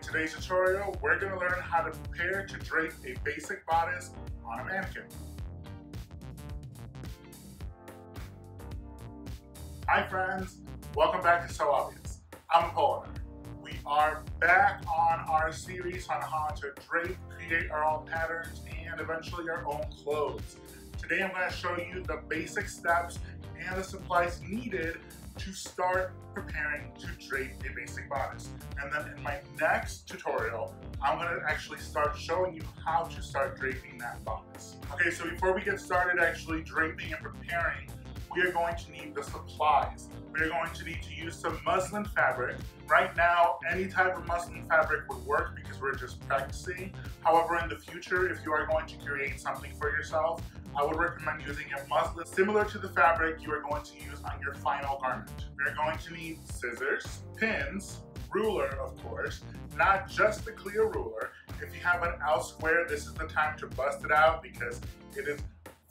today's tutorial, we're going to learn how to prepare to drape a basic bodice on a mannequin. Hi friends, welcome back to So Obvious. I'm Polar. We are back on our series on how to drape, create our own patterns, and eventually our own clothes. Today I'm going to show you the basic steps and the supplies needed to start preparing to drape a basic bodice. And then in my next tutorial, I'm going to actually start showing you how to start draping that bodice. Okay, so before we get started actually draping and preparing, we are going to need the supplies. We are going to need to use some muslin fabric. Right now, any type of muslin fabric would work because we're just practicing. However, in the future, if you are going to create something for yourself, I would recommend using a muslin similar to the fabric you are going to use on your final garment. We are going to need scissors, pins, ruler, of course, not just the clear ruler. If you have an L square, this is the time to bust it out because it is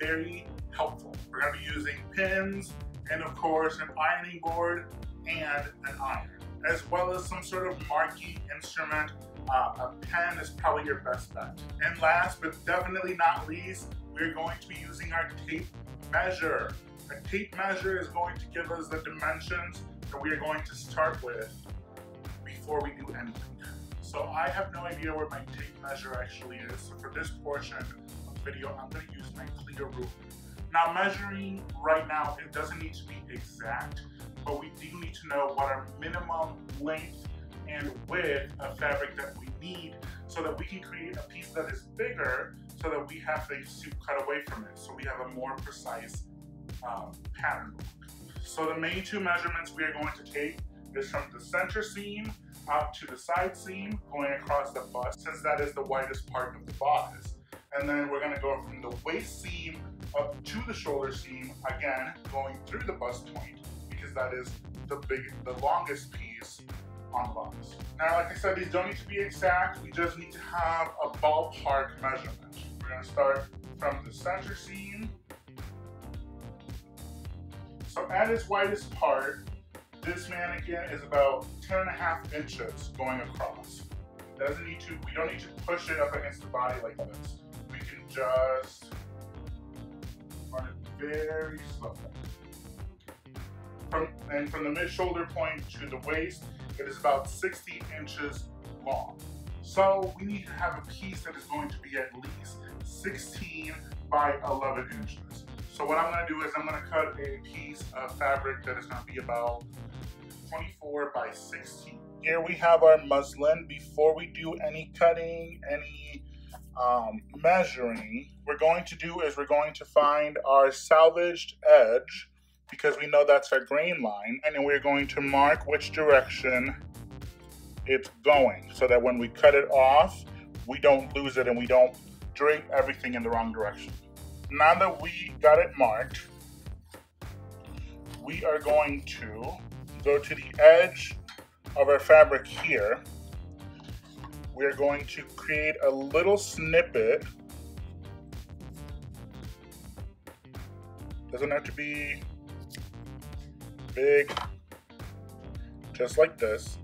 very helpful. We're going to be using pins and of course an ironing board and an iron, as well as some sort of marking instrument. A pen is probably your best bet. And last but definitely not least, we're going to be using our tape measure. A tape measure is going to give us the dimensions that we are going to start with before we do anything. So I have no idea where my tape measure actually is. So for this portion of the video, I'm going to use my clear ruler. Now measuring right now, it doesn't need to be exact, but we do need to know what our minimum length and width of fabric that we need so that we can create a piece that is bigger so that we have things to cut away from it. So we have a more precise pattern. So the main two measurements we are going to take is from the center seam up to the side seam going across the bust, since that is the widest part of the bodice. And then we're going to go from the waist seam up to the shoulder seam, again going through the bust point because that is the longest piece on the bodice. Now, like I said, these don't need to be exact. We just need to have a ballpark measurement. We're going to start from the center seam. So at its widest part, this mannequin is about 10.5 inches going across. We don't need to push it up against the body like this. We can just run it very slowly. From the mid-shoulder point to the waist, it is about 60 inches long. So we need to have a piece that is going to be at least 16 by 11 inches. So what I'm going to do is I'm going to cut a piece of fabric that is going to be about 24 by 16. Here we have our muslin. Before we do any cutting, any measuring, we're going to find our salvaged edge, because we know that's our grain line, and then we're going to mark which direction it's going so that when we cut it off, we don't lose it and we don't drape everything in the wrong direction. Now that we got it marked, we are going to go to the edge of our fabric here. We are going to create a little snippet. Doesn't have to be big, just like this.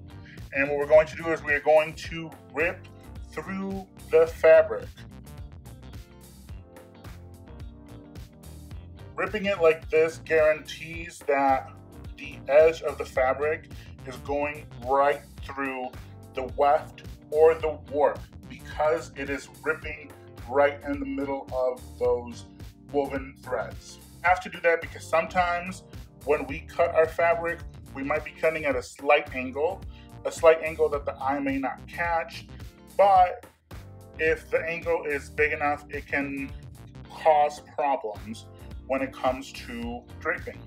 And what we're going to do is we're going to rip through the fabric. Ripping it like this guarantees that the edge of the fabric is going right through the weft or the warp, because it is ripping right in the middle of those woven threads. You have to do that because sometimes when we cut our fabric, we might be cutting at a slight angle that the eye may not catch, but if the angle is big enough, it can cause problems when it comes to draping.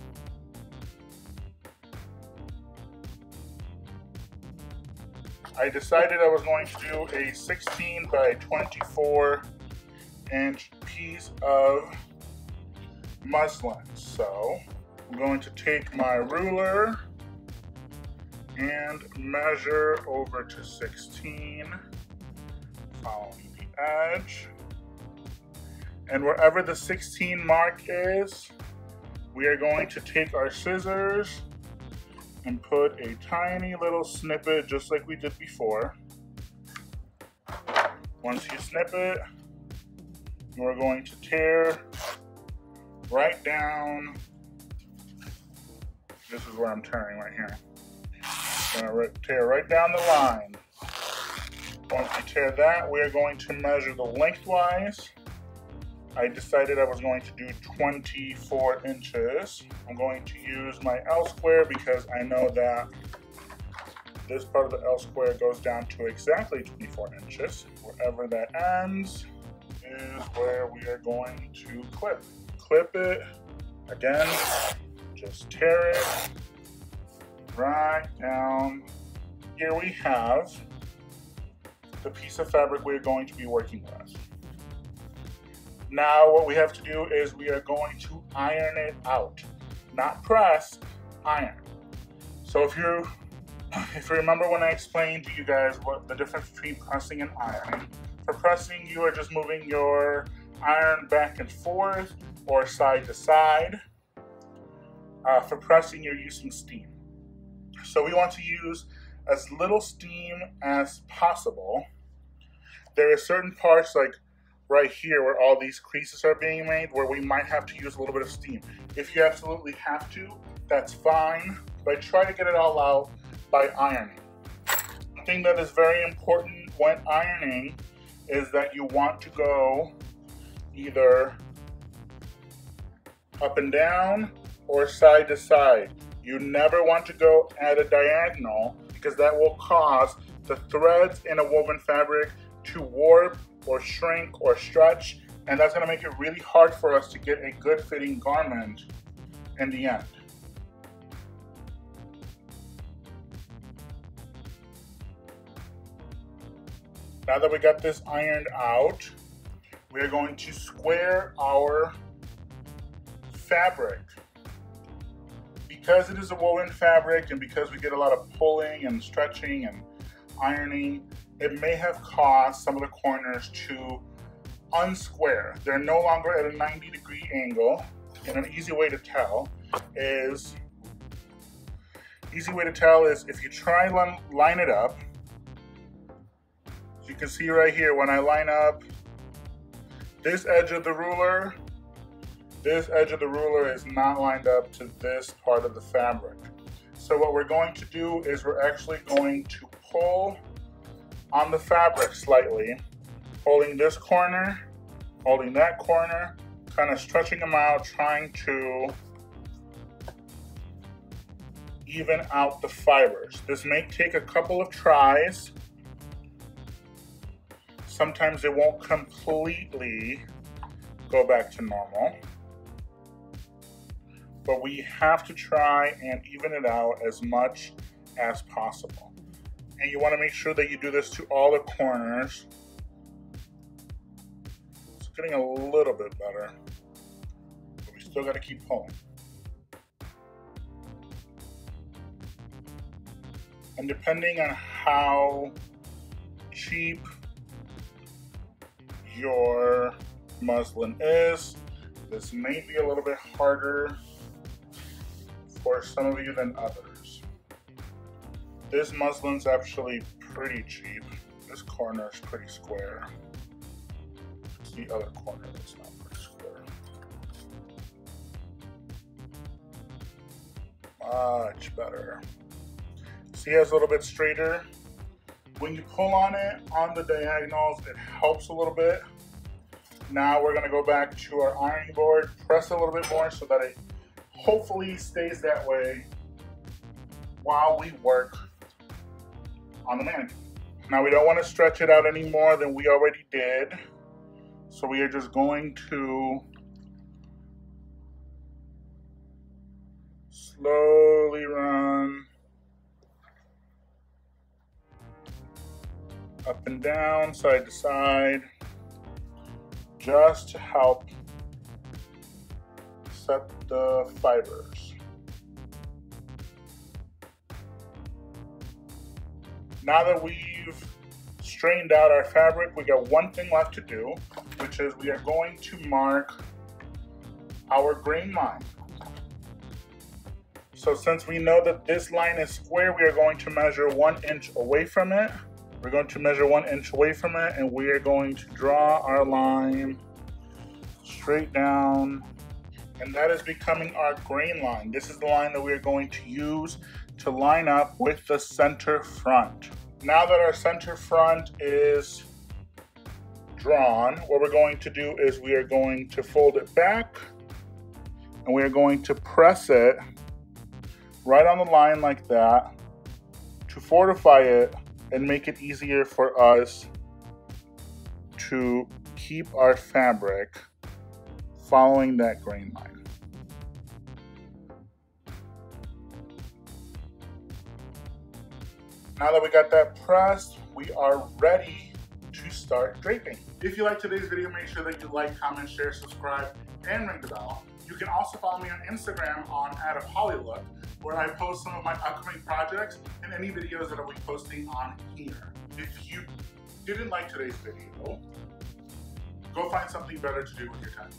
I decided I was going to do a 16 by 24 inch piece of muslin. So I'm going to take my ruler and measure over to 16, following the edge. And wherever the 16 mark is, we are going to take our scissors and put a tiny little snippet just like we did before. Once you snip it, you are going to tear right down. This is where I'm tearing right here. I'm going to tear right down the line. Once you tear that, we are going to measure the lengthwise. I decided I was going to do 24 inches. I'm going to use my L square because I know that this part of the L square goes down to exactly 24 inches. Wherever that ends is where we are going to clip. Clip it, again, just tear it right down. Here we have the piece of fabric we're going to be working with. Now what we have to do is we are going to iron it out. Not press, iron. So if you remember when I explained to you guys what the difference between pressing and ironing, for pressing you are just moving your iron back and forth or side to side. For pressing you're using steam. So we want to use as little steam as possible. There are certain parts like right here where all these creases are being made where we might have to use a little bit of steam. If you absolutely have to, that's fine, but try to get it all out by ironing. The thing that is very important when ironing is that you want to go either up and down or side to side. You never want to go at a diagonal because that will cause the threads in a woven fabric to warp or shrink or stretch, and that's going to make it really hard for us to get a good fitting garment in the end. Now that we got this ironed out, we're going to square our fabric. Because it is a woven fabric and because we get a lot of pulling and stretching and ironing, it may have caused some of the corners to unsquare. They're no longer at a 90-degree angle, and an easy way to tell is if you try and line it up. You can see right here when I line up this edge of the ruler, this edge of the ruler is not lined up to this part of the fabric. So what we're going to do is we're actually going to pull on the fabric slightly, holding this corner, holding that corner, kind of stretching them out, trying to even out the fibers. This may take a couple of tries. Sometimes it won't completely go back to normal, but we have to try and even it out as much as possible. And you want to make sure that you do this to all the corners. It's getting a little bit better, but we still got to keep pulling. And depending on how cheap your muslin is, this may be a little bit harder for some of you than others. This muslin's actually pretty cheap. This corner is pretty square. It's the other corner that's not pretty square. Much better. See, it's a little bit straighter. When you pull on it on the diagonals, it helps a little bit. Now we're gonna go back to our ironing board, press a little bit more so that it hopefully stays that way while we work on the mannequin. Now we don't want to stretch it out any more than we already did. So we are just going to slowly run up and down, side to side, just to help set the fibers. Now that we've strained out our fabric, we got one thing left to do, which is we are going to mark our grain line. So since we know that this line is square, we are going to measure 1 inch away from it We're going to measure 1 inch away from it, and we are going to draw our line straight down, and that is becoming our grain line. This is the line that we are going to use to line up with the center front. Now that our center front is drawn, what we're going to do is we are going to fold it back, and we are going to press it right on the line like that to fortify it and make it easier for us to keep our fabric following that grain line. Now that we got that pressed, we are ready to start draping. If you like today's video, make sure that you like, comment, share, subscribe, and ring the bell. You can also follow me on Instagram on @HollyLook, where I post some of my upcoming projects and any videos that I'll be posting on here. If you didn't like today's video, go find something better to do with your time.